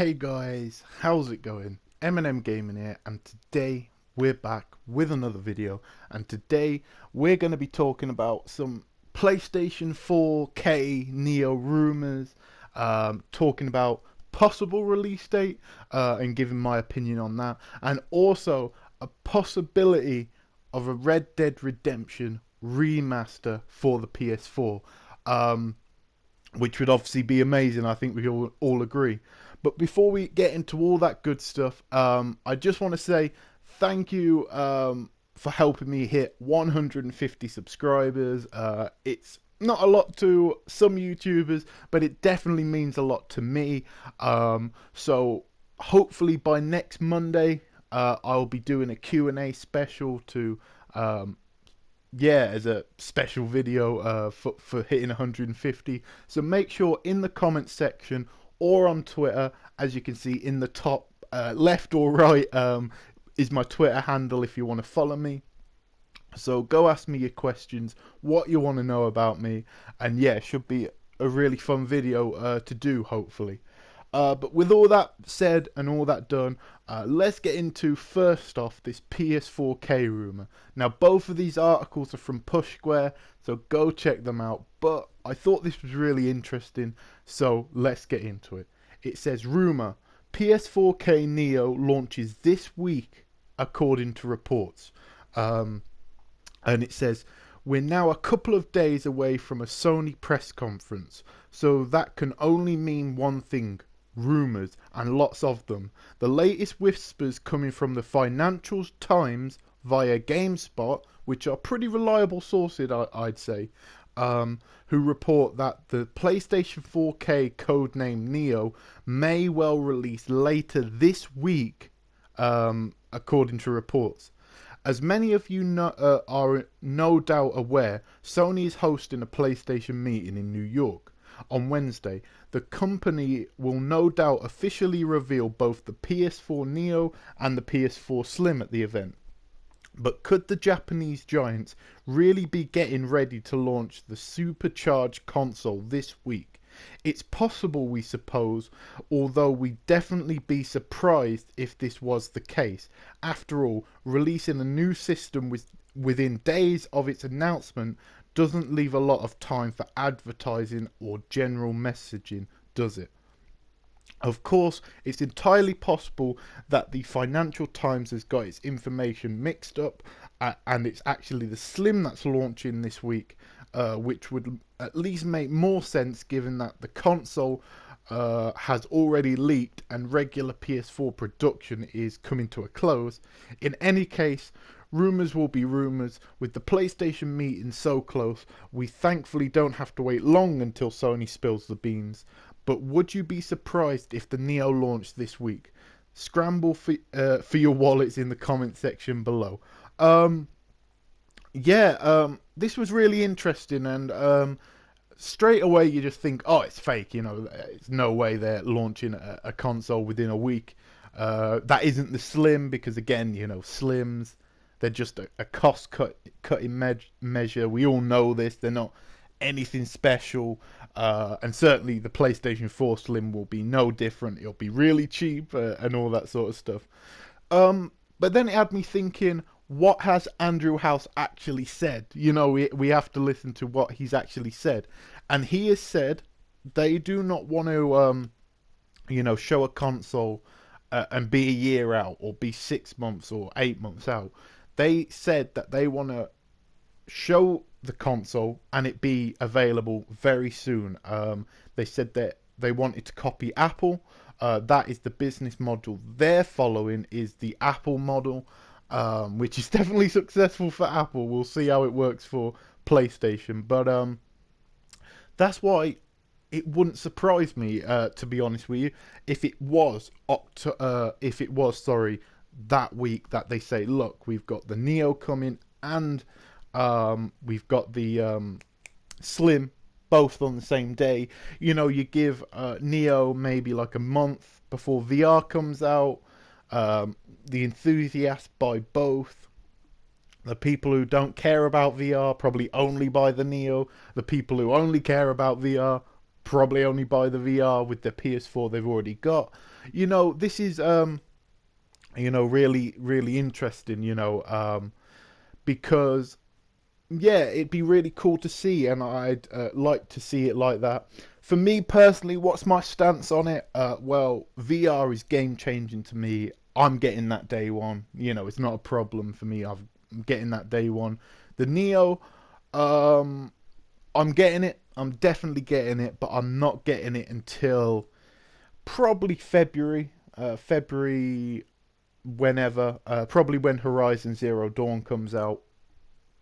Hey guys, how's it going? M Gaming here, and today we're back with another video, and today we're going to be talking about some PlayStation 4K Neo rumors, talking about possible release date, and giving my opinion on that, and also a possibility of a Red Dead Redemption remaster for the PS4. Which would obviously be amazing. I think we all agree. But before we get into all that good stuff, I just want to say thank you for helping me hit 150 subscribers. It's not a lot to some YouTubers, but it definitely means a lot to me. So hopefully by next Monday, I'll be doing a Q&A special to as a special video for hitting 150. So make sure in the comments section or on Twitter, as you can see in the top left or right, is my Twitter handle if you want to follow me. So go ask me your questions, what you want to know about me, and yeah, it should be a really fun video to do, hopefully. But with all that said and all that done, let's get into first off this PS4K rumor. Now, both of these articles are from Push Square, so go check them out. But I thought this was really interesting, so let's get into it. It says rumor: PS4K Neo launches this week, according to reports. And it says, we're now a couple of days away from a Sony press conference, so that can only mean one thing: rumours, and lots of them. The latest whispers coming from the Financial Times via GameSpot, which are pretty reliable sources, I'd say, who report that the PlayStation 4K codename Neo may well release later this week, according to reports. As many of you are no doubt aware, Sony is hosting a PlayStation meeting in New York on Wednesday. The company will no doubt officially reveal both the PS4 Neo and the PS4 Slim at the event. But could the Japanese giants really be getting ready to launch the supercharged console this week? It's possible, we suppose, although we'd definitely be surprised if this was the case. After all, releasing a new system within days of its announcement doesn't leave a lot of time for advertising or general messaging, does it? Of course, it's entirely possible that the Financial Times has got its information mixed up, and it's actually the Slim that's launching this week, which would at least make more sense given that the console has already leaked and regular PS4 production is coming to a close. In any case, rumours will be rumours. With the PlayStation meeting so close, we thankfully don't have to wait long until Sony spills the beans. But would you be surprised if the Neo launched this week? Scramble for your wallets in the comment section below. This was really interesting, and straight away you just think, oh, it's fake. You know, it's no way they're launching a console within a week. That isn't the Slim, because again, you know, Slims, they're just a cost-cutting measure. We all know this. They're not anything special, and certainly the PlayStation 4 Slim will be no different. It'll be really cheap and all that sort of stuff. But then it had me thinking, what has Andrew House actually said? You know, we have to listen to what he's actually said, and he has said they do not want to, show a console and be a year out, or be 6 months or 8 months out. They said that they want to show the console and it be available very soon. They said that they wanted to copy Apple. That is the business model they're following, is the Apple model, which is definitely successful for Apple. We'll see how it works for PlayStation, but that's why it wouldn't surprise me, to be honest with you, if it was that week that they say, look, we've got the Neo coming and we've got the Slim, both on the same day. You know, you give Neo maybe like a month before VR comes out. The enthusiasts buy both. The people who don't care about VR probably only buy the Neo. The people who only care about VR probably only buy the VR with the PS4 they've already got. This is really really interesting. Because yeah, it'd be really cool to see, and I'd like to see it like that. For me personally, what's my stance on it? Well, VR is game changing to me. I'm getting that day one. It's not a problem for me. I'm getting that day one. The Neo, um, I'm getting it. I'm definitely getting it, but I'm not getting it until probably February. February, whenever. Probably when Horizon Zero Dawn comes out.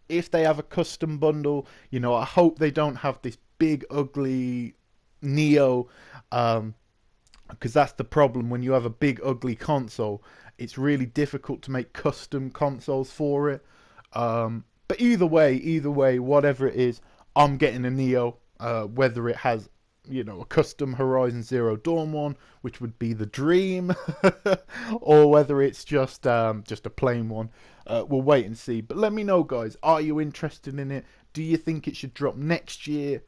If they have a custom bundle, I hope they don't have this big ugly Neo, because that's the problem. When you have a big ugly console, it's really difficult to make custom consoles for it. But either way, whatever it is, I'm getting a Neo. Whether it has, a custom Horizon Zero Dawn one, which would be the dream, or whether it's just a plain one. We'll wait and see. But let me know, guys. Are you interested in it? Do you think it should drop next year,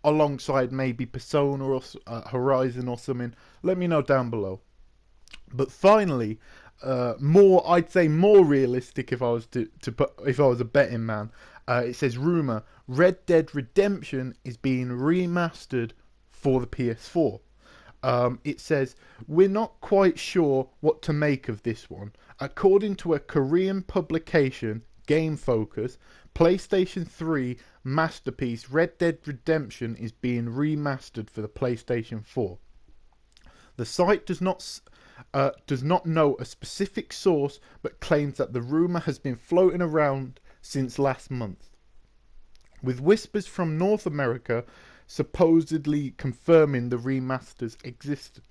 alongside maybe Persona or Horizon or something? Let me know down below. But finally, I'd say more realistic, if I was if I was a betting man. It says rumor Red Dead Redemption is being remastered for the PS4. It says we're not quite sure what to make of this one. According to a Korean publication, Game Focus, PlayStation 3 masterpiece Red Dead Redemption is being remastered for the PlayStation 4. The site does not know a specific source, but claims that the rumor has been floating around since last month, with whispers from North America supposedly confirming the remaster's existence.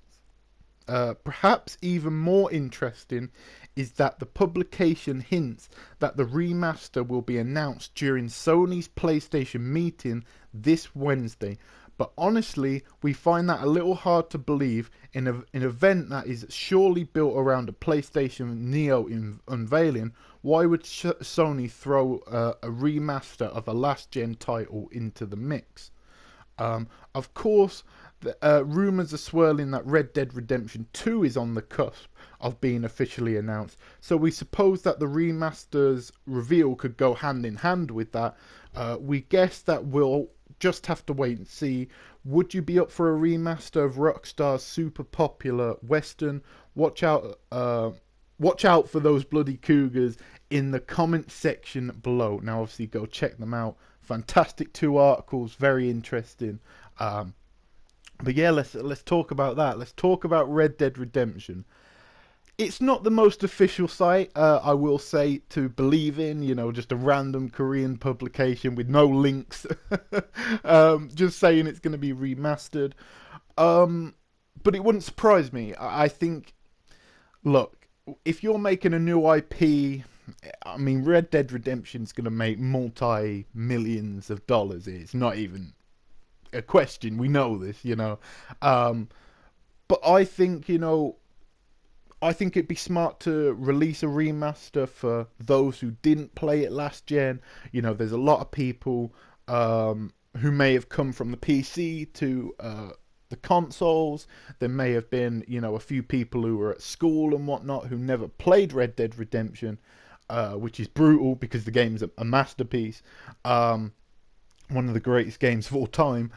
Perhaps even more interesting is that the publication hints that the remaster will be announced during Sony's PlayStation meeting this Wednesday. But honestly, we find that a little hard to believe in an event that is surely built around a PlayStation Neo unveiling. Why would Sony throw a remaster of a last-gen title into the mix? Of course, rumours are swirling that Red Dead Redemption 2 is on the cusp of being officially announced. So we suppose that the remaster's reveal could go hand in hand with that. We guess that we'll just have to wait and see. Would you be up for a remaster of Rockstar's super popular Western? Watch out for those bloody cougars in the comment section below. Now, obviously, go check them out. Fantastic 2 articles, very interesting. But yeah, let's talk about that. Let's talk about Red Dead Redemption. It's not the most official site, I will say, to believe in. Just a random Korean publication with no links, just saying it's going to be remastered. But it wouldn't surprise me. I think, look, if you're making a new IP, I mean, Red Dead Redemption is going to make multi-millions of dollars. It's not even a question. We know this, But I think, I think it'd be smart to release a remaster for those who didn't play it last gen. There's a lot of people who may have come from the PC to the consoles. There may have been, a few people who were at school and whatnot who never played Red Dead Redemption, which is brutal because the game's a masterpiece. One of the greatest games of all time.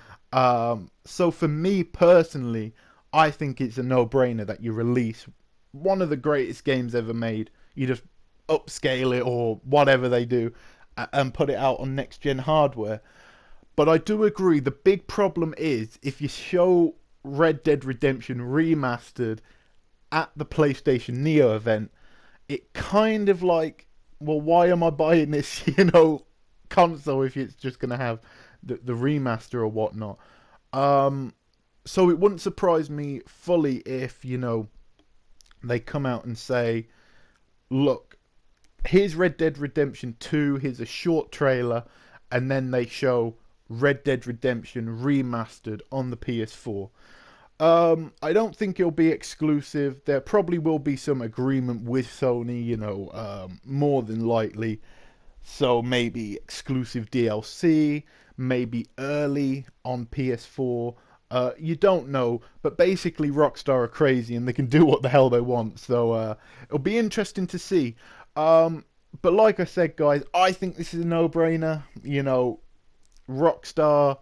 So for me personally, I think it's a no-brainer that you release one of the greatest games ever made. You just upscale it or whatever they do and put it out on next-gen hardware. But I do agree, the big problem is if you show Red Dead Redemption remastered at the PlayStation Neo event, it kind of like, well, why am I buying this, console if it's just going to have the remaster or whatnot? So it wouldn't surprise me fully if, they come out and say, look, here's Red Dead Redemption 2, here's a short trailer, and then they show Red Dead Redemption remastered on the PS4. I don't think it'll be exclusive. There probably will be some agreement with Sony, more than likely. So maybe exclusive DLC, maybe early on PS4. You don't know, but basically Rockstar are crazy and they can do what the hell they want. So it'll be interesting to see. But like I said, guys, I think this is a no-brainer. You know, Rockstar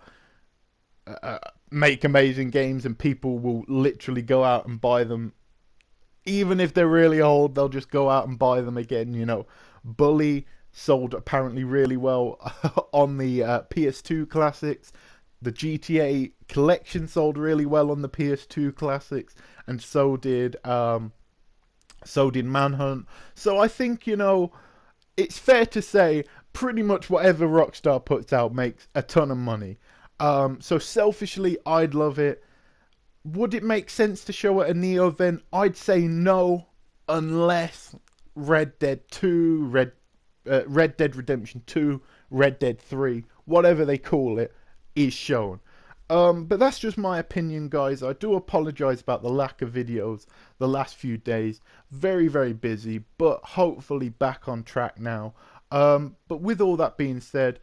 make amazing games, and people will literally go out and buy them. Even if they're really old, they'll just go out and buy them again. You know, Bully sold apparently really well on the PS2 classics. The GTA collection sold really well on the PS2 classics, and so did Manhunt. So I think, you know, it's fair to say pretty much whatever Rockstar puts out makes a ton of money. So selfishly, I'd love it. Would it make sense to show at a Neo event? I'd say no, unless Red Dead 2, Red Dead Redemption 2, Red Dead 3, whatever they call it, is shown. But that's just my opinion, guys. I do apologize about the lack of videos the last few days. Very, very busy, but hopefully back on track now. But with all that being said,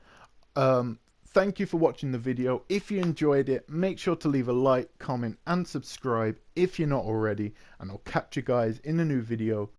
thank you for watching the video. If you enjoyed it, make sure to leave a like, comment, and subscribe if you're not already. And I'll catch you guys in a new video.